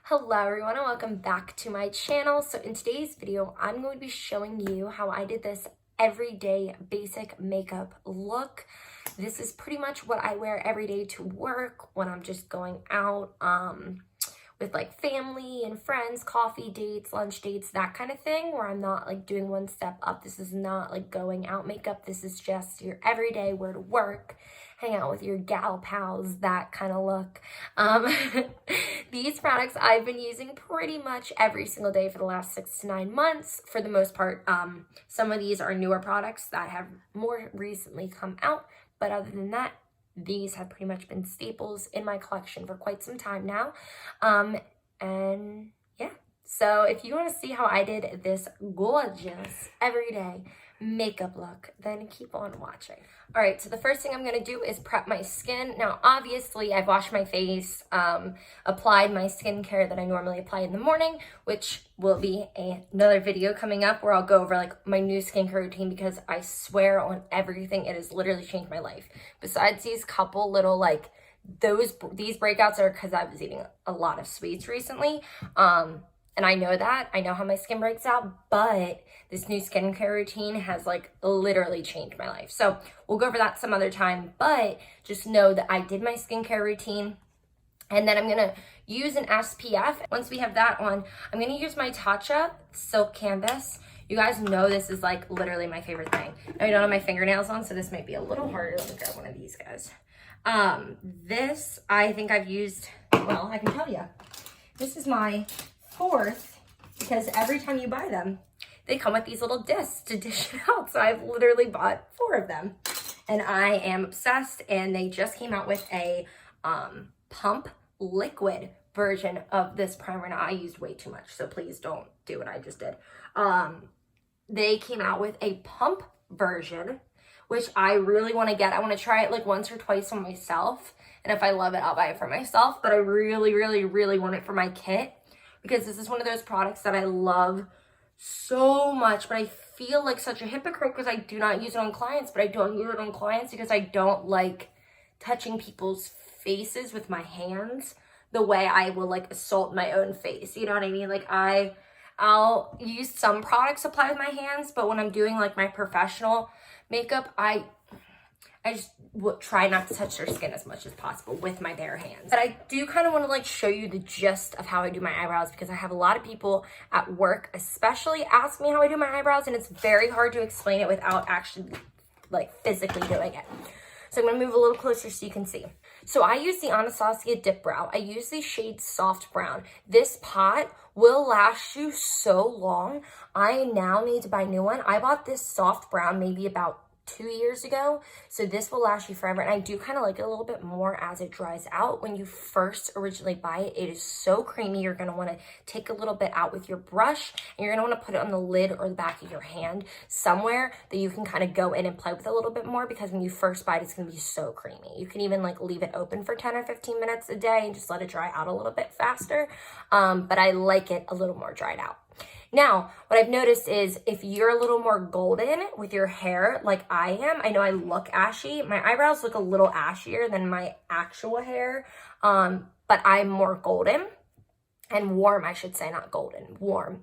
Hello everyone and welcome back to my channel. So in today's video, I'm going to be showing you how I did this everyday basic makeup look. This is pretty much what I wear every day to work when I'm just going out with like family and friends, coffee dates, lunch dates, that kind of thing, where I'm not like doing one step up. This is not like going out makeup. This is just your everyday wear to work, hang out with your gal pals, that kind of look. These products I've been using pretty much every single day for the last 6 to 9 months for the most part. Some of these are newer products that have more recently come out, but other than that, these have pretty much been staples in my collection for quite some time now. And yeah, so if you want to see how I did this gorgeous everyday makeup look, then keep on watching. All right, so the first thing I'm going to do is prep my skin. Now, obviously, I've washed my face, applied my skincare that I normally apply in the morning, which will be another video coming up where I'll go over like my new skincare routine, because I swear on everything, it has literally changed my life. Besides these couple little like these breakouts are because I was eating a lot of sweets recently. And I know that. I know how my skin breaks out, but this new skincare routine has like literally changed my life. So we'll go over that some other time, but just know that I did my skincare routine, and then I'm gonna use an SPF. Once we have that on, I'm gonna use my Tatcha Silk Canvas. You guys know this is like literally my favorite thing. Now I don't have my fingernails on, so this might be a little harder. Let me grab one of these guys. This I think I've used, well, I can tell you, this is my 4th, because every time you buy them, they come with these little discs to dish it out. So I've literally bought 4 of them, and I am obsessed. And they just came out with a pump liquid version of this primer. Now I used way too much, so please don't do what I just did. They came out with a pump version, which I really want to get. I want to try it like once or twice on myself, and if I love it, I'll buy it for myself. But I really, really, really want it for my kit, because this is one of those products that I love so much, but I feel like such a hypocrite because I do not use it on clients. But I don't use it on clients because I don't like touching people's faces with my hands the way I will like assault my own face. You know what I mean? Like I'll use some products applied with my hands, but when I'm doing like my professional makeup, I just try not to touch their skin as much as possible with my bare hands. But I do kind of want to like show you the gist of how I do my eyebrows, because I have a lot of people at work especially ask me how I do my eyebrows, and it's very hard to explain it without actually like physically doing it. So I'm going to move a little closer so you can see. So I use the Anastasia Dip Brow. I use the shade Soft Brown. This pot will last you so long. I now need to buy a new one. I bought this Soft Brown maybe about 2 years ago, so this will last you forever. And I do kind of like it a little bit more as it dries out. When you first originally buy it, it is so creamy. You're going to want to take a little bit out with your brush, and you're going to want to put it on the lid or the back of your hand somewhere that you can kind of go in and play with a little bit more, because when you first buy it, it's going to be so creamy. You can even like leave it open for 10 or 15 minutes a day and just let it dry out a little bit faster. But I like it a little more dried out. Now, what I've noticed is if you're a little more golden with your hair like I am, I know I look ashy. My eyebrows look a little ashier than my actual hair, but I'm more golden and warm, I should say, not golden, warm.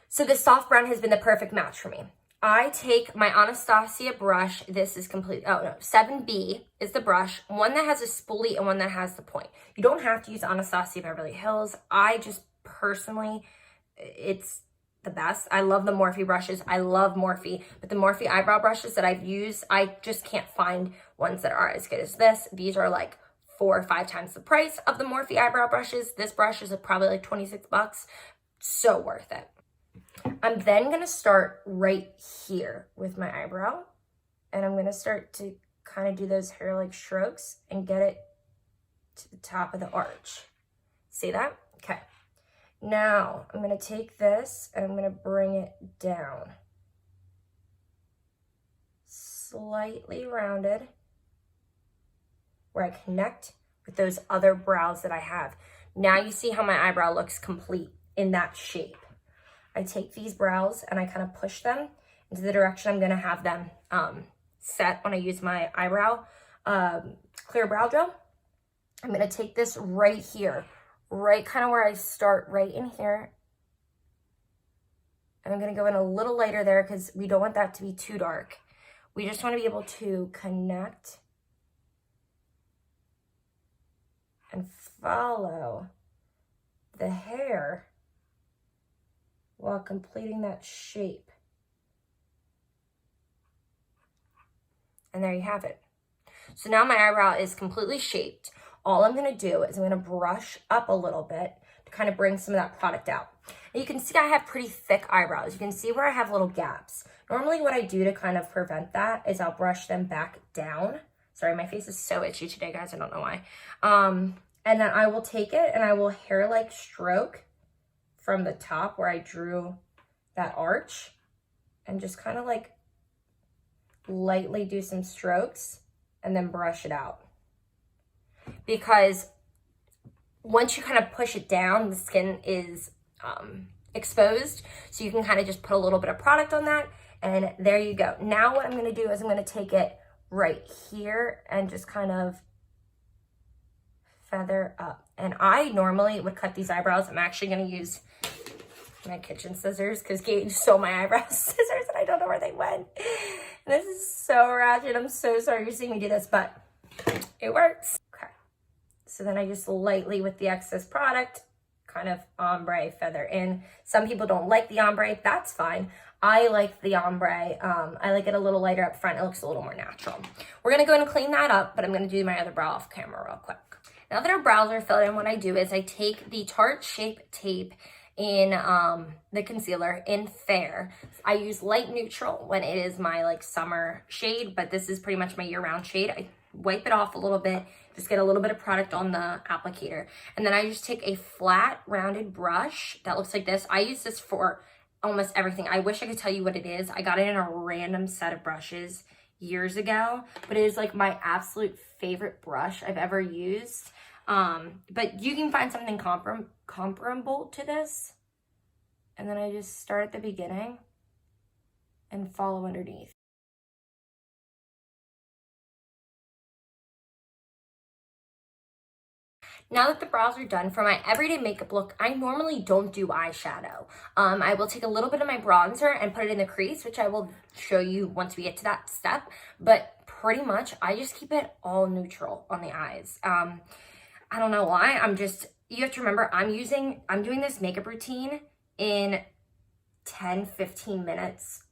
So this soft brown has been the perfect match for me. I take my Anastasia brush. This is complete. Oh no, 7B is the brush. One that has a spoolie and one that has the point. You don't have to use Anastasia Beverly Hills. I just personally, it's the best. I love the Morphe brushes. I love Morphe, but the Morphe eyebrow brushes that I've used, I just can't find ones that are as good as this. These are like 4 or 5 times the price of the Morphe eyebrow brushes. This brush is probably like 26 bucks. So worth it. I'm then going to start right here with my eyebrow, and I'm going to start to kind of do those hair-like strokes and get it to the top of the arch. See that? Okay. Now, I'm going to take this and I'm going to bring it down. Slightly rounded, where I connect with those other brows that I have. Now you see how my eyebrow looks complete in that shape. I take these brows and I kind of push them into the direction I'm going to have them set when I use my eyebrow clear brow gel. I'm going to take this right here, right kind of where I start, right in here. And I'm going to go in a little lighter there because we don't want that to be too dark. We just want to be able to connect and follow the hair while completing that shape. And there you have it. So now my eyebrow is completely shaped. All I'm going to do is I'm going to brush up a little bit to kind of bring some of that product out. And you can see I have pretty thick eyebrows. You can see where I have little gaps. Normally what I do to kind of prevent that is I'll brush them back down. Sorry, my face is so itchy today, guys. I don't know why. And then I will take it and I will hair-like stroke from the top where I drew that arch and just kind of like lightly do some strokes and then brush it out. Because once you kind of push it down, the skin is exposed. So you can kind of just put a little bit of product on that and there you go. Now what I'm going to do is I'm going to take it right here and just kind of feather up. And I normally would cut these eyebrows. I'm actually going to use my kitchen scissors because Gage stole my eyebrow scissors and I don't know where they went. And this is so ratchet. I'm so sorry you're seeing me do this, but it works. Okay. So then I just lightly with the excess product kind of ombre feather in. Some people don't like the ombre. That's fine. I like the ombre. I like it a little lighter up front. It looks a little more natural. We're going to go in and clean that up, but I'm going to do my other brow off camera real quick. Now that our brows are filled in, what I do is I take the Tarte Shape Tape in the concealer in Fair. I use light neutral when it is my like summer shade, but this is pretty much my year-round shade. I wipe it off a little bit, just get a little bit of product on the applicator. And then I just take a flat rounded brush that looks like this. I use this for almost everything. I wish I could tell you what it is. I got it in a random set of brushes years ago, but it is like my absolute favorite brush I've ever used. But you can find something comparable to this. And then I just start at the beginning and follow underneath. Now that the brows are done, for my everyday makeup look, I normally don't do eyeshadow. I will take a little bit of my bronzer and put it in the crease, which I will show you once we get to that step. But pretty much, I just keep it all neutral on the eyes. I don't know why. You have to remember, I'm doing this makeup routine in 10, 15 minutes,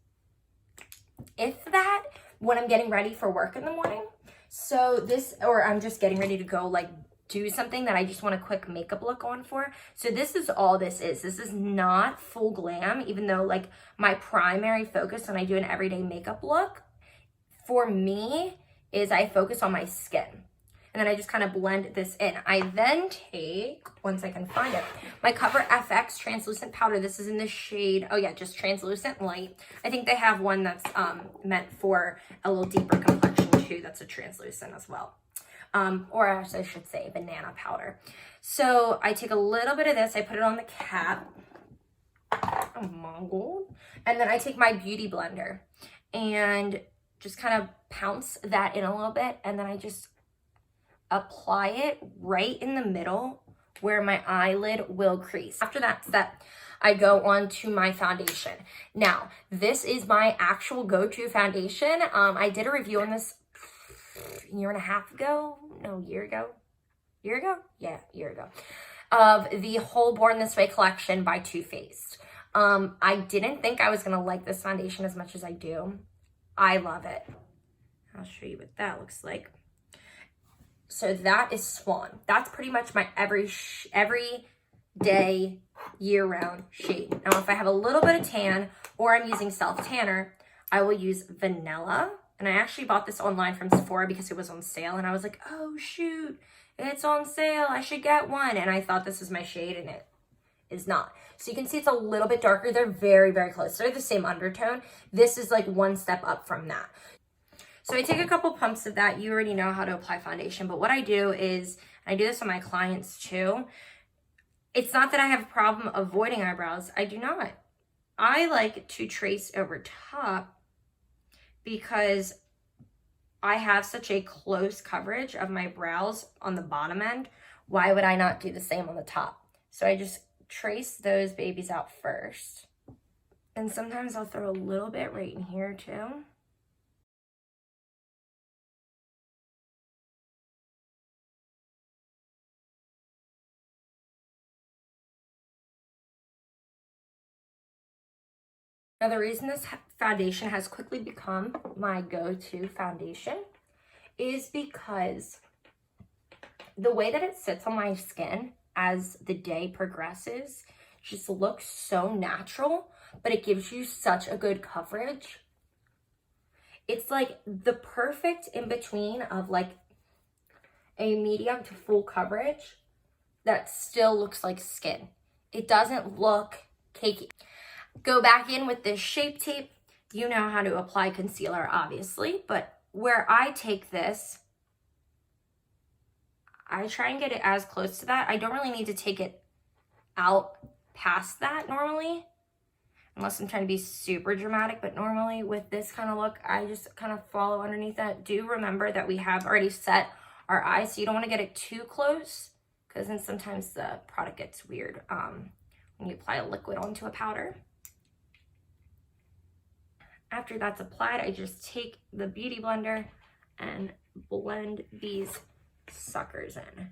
if that, when I'm getting ready for work in the morning. So or I'm just getting ready to go like do something that I just want a quick makeup look on for. So this is all this is. This is not full glam, even though like my primary focus when I do an everyday makeup look for me is I focus on my skin. And then I just kind of blend this in. I then take, once I can find it, my Cover FX translucent powder. This is in the shade, oh yeah, just translucent light. I think they have one that's meant for a little deeper complexion too. That's a translucent as well. Or as I should say, banana powder. So I take a little bit of this, I put it on the cap. Oh my God. And then I take my beauty blender and just kind of pounce that in a little bit. And then I just apply it right in the middle where my eyelid will crease. After that step, I go on to my foundation. Now, this is my actual go-to foundation. I did a review on this a year and a half ago. No, year ago. Yeah, year ago. Of the whole Born This Way collection by Too Faced. I didn't think I was going to like this foundation as much as I do. I love it. I'll show you what that looks like. So that is Swan. That's pretty much my every day, year-round shade. Now, if I have a little bit of tan or I'm using self-tanner, I will use Vanilla. And I actually bought this online from Sephora because it was on sale. And I was like, oh, shoot, it's on sale. I should get one. And I thought this was my shade, and it is not. So you can see it's a little bit darker. They're very, very close. They're the same undertone. This is like one step up from that. So I take a couple pumps of that. You already know how to apply foundation, but what I do is, and I do this on my clients too, it's not that I have a problem avoiding eyebrows. I do not. I like to trace over top because I have such a close coverage of my brows on the bottom end why would I not do the same on the top? So I just trace those babies out first. And sometimes I'll throw a little bit right in here too. Now, the reason this foundation has quickly become my go-to foundation is because the way that it sits on my skin as the day progresses just looks so natural, but it gives you such a good coverage. It's like the perfect in between of like a medium to full coverage that still looks like skin. It doesn't look cakey. Go back in with this Shape Tape. You know how to apply concealer, obviously, but where I take this, I try and get it as close to that. I don't really need to take it out past that normally, unless I'm trying to be super dramatic, but normally with this kind of look, I just kind of follow underneath that. Do remember that we have already set our eyes, so you don't want to get it too close, because then sometimes the product gets weird when you apply a liquid onto a powder. After that's applied, I just take the Beauty Blender and blend these suckers in.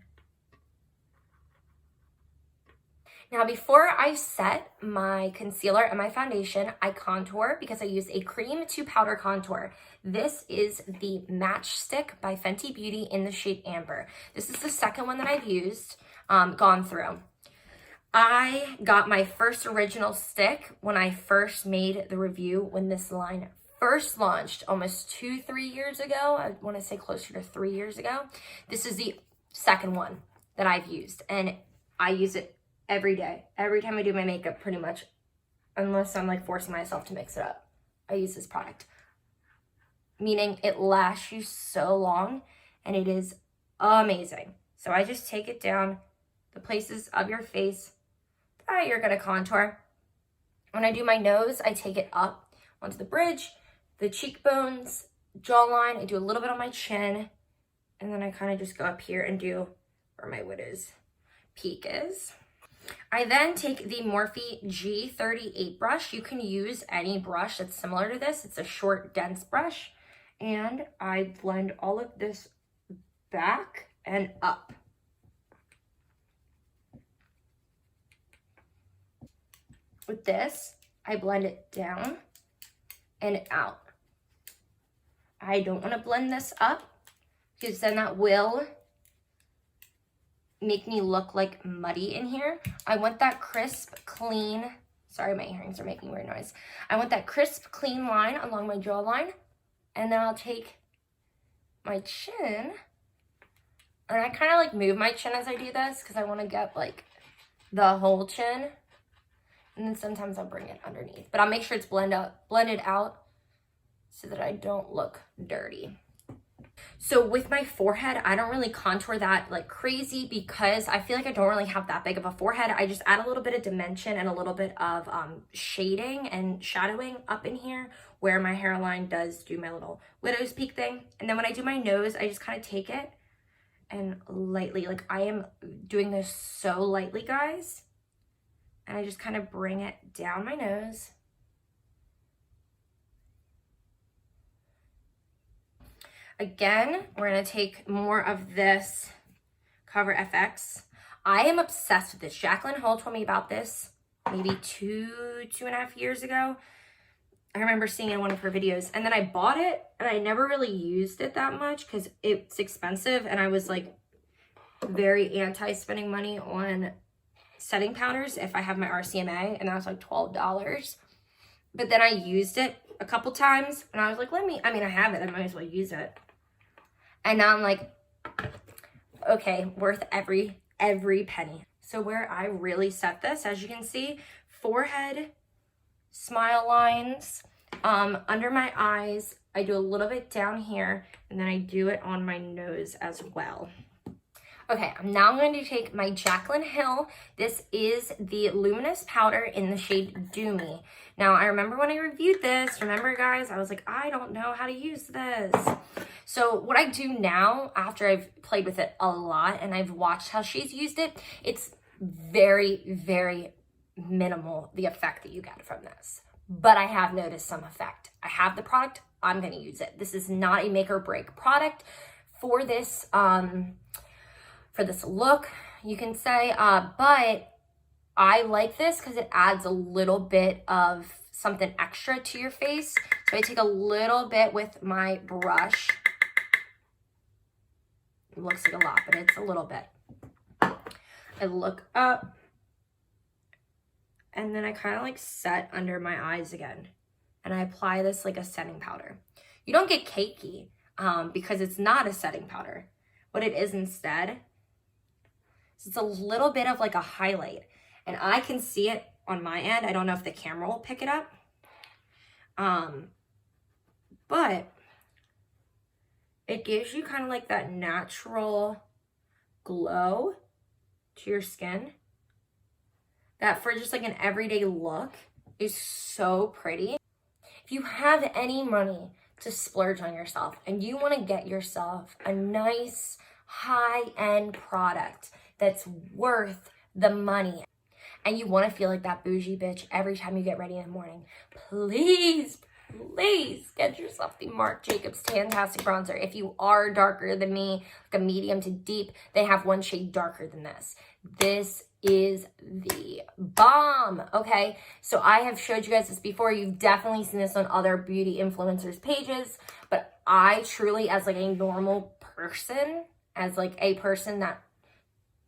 Now, before I set my concealer and my foundation, I contour because I use a cream to powder contour. This is the Match Stick by Fenty Beauty in the shade Amber. This is the second one that I've used, gone through. I got my first original stick when I first made the review when this line first launched almost 2-3 years ago. I want to say closer to 3 years ago. This is the second one that I've used, and I use it every day. Every time I do my makeup, pretty much, unless I'm like forcing myself to mix it up, I use this product. Meaning it lasts you so long, and it is amazing. So I just take it down the places of your face that you're gonna contour. When I do my nose, I take it up onto the bridge, the cheekbones, jawline. I do a little bit on my chin, and then I kind of just go up here and do where my widow's peak is. I then take the Morphe G38 brush. You can use any brush that's similar to this. It's a short, dense brush. And I blend all of this back and up. With this, I blend it down and out. I don't want to blend this up because then that will make me look like muddy in here. I want that crisp, clean, sorry, my earrings are making weird noise. I want that crisp, clean line along my jawline. And then I'll take my chin, and I kind of like move my chin as I do this because I want to get like the whole chin. And then sometimes I'll bring it underneath, but I'll make sure it's blended out so that I don't look dirty. So with my forehead, I don't really contour that like crazy because I feel like I don't really have that big of a forehead. I just add a little bit of dimension and a little bit of shading and shadowing up in here where my hairline does do my little widow's peak thing. And then when I do my nose, I just kind of take it and lightly, like I am doing this so lightly, guys. And I just kind of bring it down my nose. Again, we're gonna take more of this Cover FX. I am obsessed with this. Jaclyn Hull told me about this maybe two and a half years ago. I remember seeing it in one of her videos, and then I bought it and I never really used it that much because it's expensive, and I was like very anti spending money on setting powders if I have my RCMA, and that was like $12. But then I used it a couple times and I was like, I have it, I might as well use it. And now I'm like, okay, worth every penny. So where I really set this, as you can see, forehead, smile lines, under my eyes, I do a little bit down here, and then I do it on my nose as well. Okay, I'm going to take my Jaclyn Hill. This is the Luminous Powder in the shade Do Me. Now, I remember when I reviewed this, remember guys, I was like, I don't know how to use this. So what I do now, after I've played with it a lot and I've watched how she's used it, it's very, very minimal, the effect that you get from this. But I have noticed some effect. I have the product, I'm gonna use it. This is not a make or break product for this look, you can say, but I like this because it adds a little bit of something extra to your face. So I take a little bit with my brush. It looks like a lot, but it's a little bit. I look up, and then I kind of like set under my eyes again. And I apply this like a setting powder. You don't get cakey because it's not a setting powder. What it is instead, it's a little bit of like a highlight. And I can see it on my end. I don't know if the camera will pick it up. But it gives you kind of like that natural glow to your skin that for just like an everyday look is so pretty. If you have any money to splurge on yourself and you want to get yourself a nice high-end product that's worth the money and you want to feel like that bougie bitch every time you get ready in the morning, please get yourself the Marc Jacobs Tantastic Bronzer. If you are darker than me, like a medium to deep, they have one shade darker than this. This is the bomb, okay? So I have showed you guys this before. You've definitely seen this on other beauty influencers' pages, but I truly, as like a normal person, as like a person that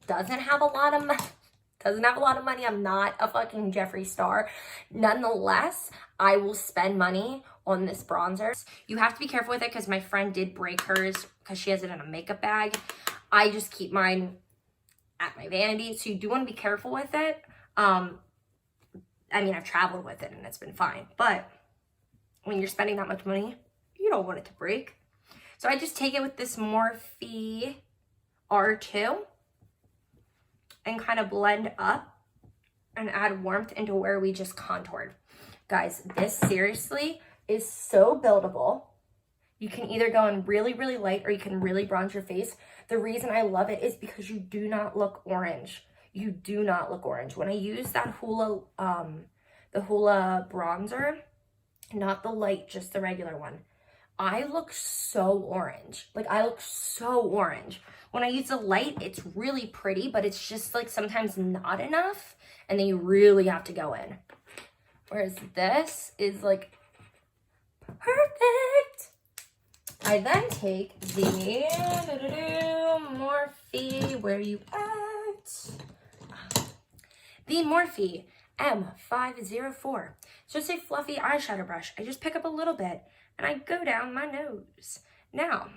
doesn't have a lot of money, I'm not a fucking Jeffree Star. Nonetheless, I will spend money on this bronzer. You have to be careful with it because my friend did break hers because she has it in a makeup bag. I just keep mine at my vanity, so you do want to be careful with it. I mean, I've traveled with it and it's been fine, but when you're spending that much money, you don't want it to break. So I just take it with this Morphe R2 and kind of blend up and add warmth into where we just contoured. Guys, this seriously is so buildable. You can either go in really, really light or you can really bronze your face. The reason I love it is because you do not look orange. You do not look orange. When I use that the Hoola bronzer, not the light, just the regular one, I look so orange. Like, I look so orange. When I use the light, it's really pretty, but it's just like sometimes not enough. And then you really have to go in. Whereas this is like perfect. I then take the Morphe, where you at? The Morphe M504. It's just a fluffy eyeshadow brush. I just pick up a little bit and I go down my nose. Now,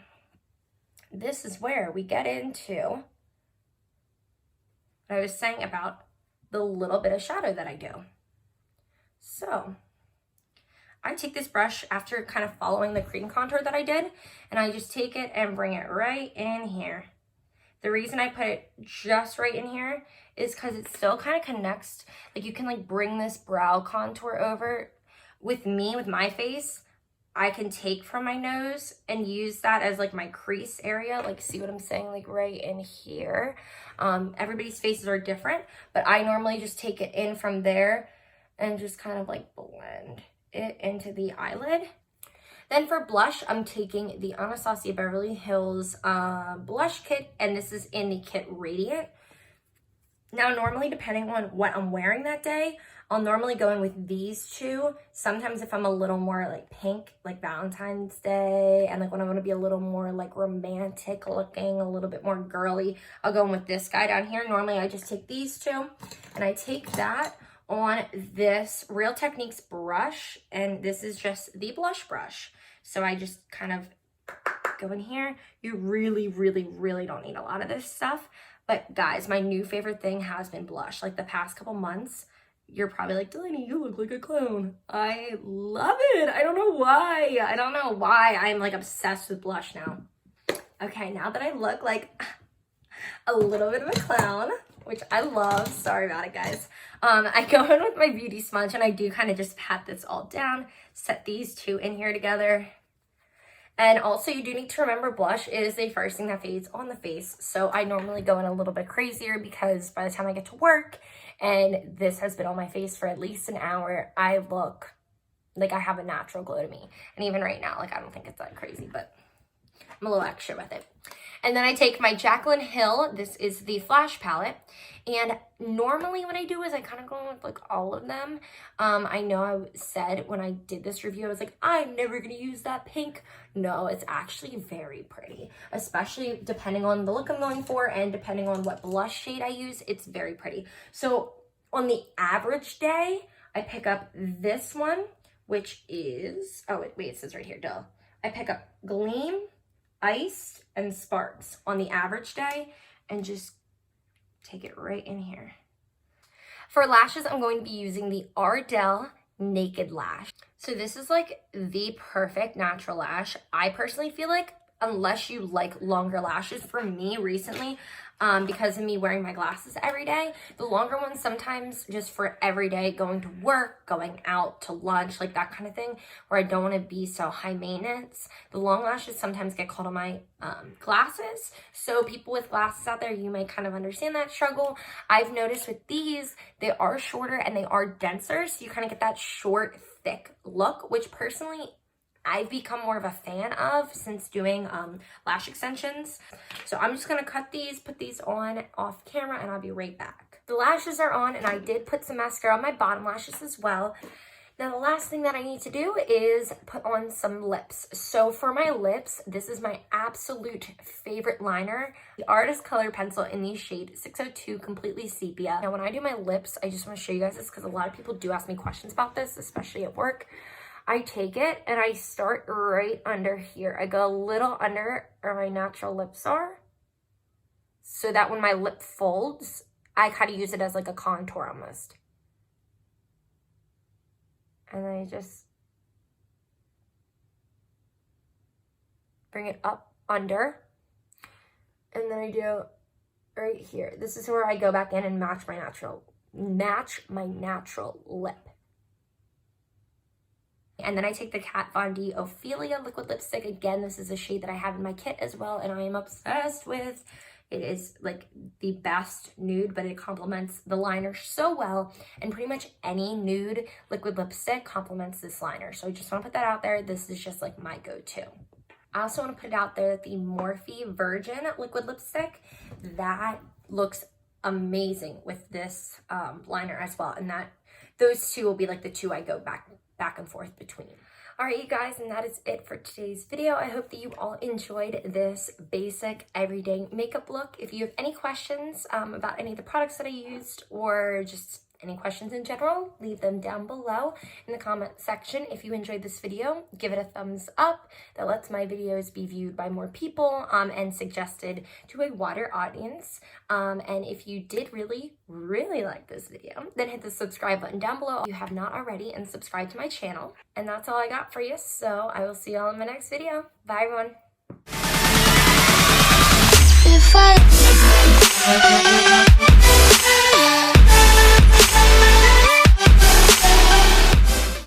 this is where we get into what I was saying about the little bit of shadow that I do. So I take this brush after kind of following the cream contour that I did, and I just take it and bring it right in here. The reason I put it just right in here is because it still kind of connects. Like, you can like bring this brow contour over. With me, with my face, I can take from my nose and use that as like my crease area. Like, see what I'm saying? Like right in here. Everybody's faces are different, but I normally just take it in from there and just kind of like blend it into the eyelid. Then for blush, I'm taking the Anastasia Beverly Hills blush kit, and this is in the kit Radiant. Now, normally, depending on what I'm wearing that day, I'll normally go in with these two. Sometimes if I'm a little more like pink, like Valentine's Day, and like when I want to be a little more like romantic looking, a little bit more girly, I'll go in with this guy down here. Normally, I just take these two, and I take that on this Real Techniques brush, and this is just the blush brush. So I just kind of go in here. You really, really, really don't need a lot of this stuff. But guys, my new favorite thing has been blush. Like the past couple months, you're probably like, Delaney, you look like a clown. I love it. I don't know why. I'm like obsessed with blush now. Okay, now that I look like a little bit of a clown, which I love. Sorry about it, guys. I go in with my beauty sponge and I do kind of just pat this all down, set these two in here together. And also you do need to remember blush is the first thing that fades on the face. So I normally go in a little bit crazier because by the time I get to work and this has been on my face for at least an hour, I look like I have a natural glow to me. And even right now, like I don't think it's that crazy, but I'm a little extra with it. And then I take my Jaclyn Hill. This is the Flash palette. And normally what I do is I kind of go with like all of them. I know I said when I did this review, I was like, I'm never going to use that pink. No, it's actually very pretty, especially depending on the look I'm going for and depending on what blush shade I use. It's very pretty. So on the average day, I pick up this one, which is, oh, wait, it says right here, duh. I pick up Gleam, Ice, and Sparks on the average day and just take it right in here. For lashes, I'm going to be using the Ardell Naked Lash. So this is like the perfect natural lash. I personally feel like unless you like longer lashes, for me recently, because of me wearing my glasses every day, the longer ones sometimes just for every day, going to work, going out to lunch, like that kind of thing, where I don't want to be so high maintenance. The long lashes sometimes get caught on my glasses. So people with glasses out there, you may kind of understand that struggle. I've noticed with these, they are shorter and they are denser. So you kind of get that short, thick look, which personally I've become more of a fan of since doing lash extensions. So I'm just going to cut these, put these on off camera, and I'll be right back. The lashes are on, and I did put some mascara on my bottom lashes as well. Now, the last thing that I need to do is put on some lips. So for my lips, this is my absolute favorite liner, the Artist Color Pencil in the shade 602 Completely Sepia. Now, when I do my lips, I just want to show you guys this because a lot of people do ask me questions about this, especially at work. I take it and I start right under here. I go a little under where my natural lips are so that when my lip folds, I kind of use it as like a contour almost. And then I just bring it up under. And then I do right here. This is where I go back in and match my natural lip. And then I take the Kat Von D Ophelia liquid lipstick. Again, this is a shade that I have in my kit as well, and I am obsessed with. It is like the best nude, but it complements the liner so well. And pretty much any nude liquid lipstick complements this liner. So I just want to put that out there. This is just like my go-to. I also want to put it out there that the Morphe Virgin liquid lipstick, that looks amazing with this liner as well. And those two will be like the two I go back and forth between. All right, you guys, and that is it for today's video. I hope that you all enjoyed this basic everyday makeup look. If you have any questions about any of the products that I used or just any questions in general, leave them down below in the comment section. If you enjoyed this video, give it a thumbs up. That lets my videos be viewed by more people and suggested to a wider audience. And if you did really like this video, then hit the subscribe button down below if you have not already and subscribe to my channel. And that's all I got for you. So I will see y'all in my next video. Bye, everyone.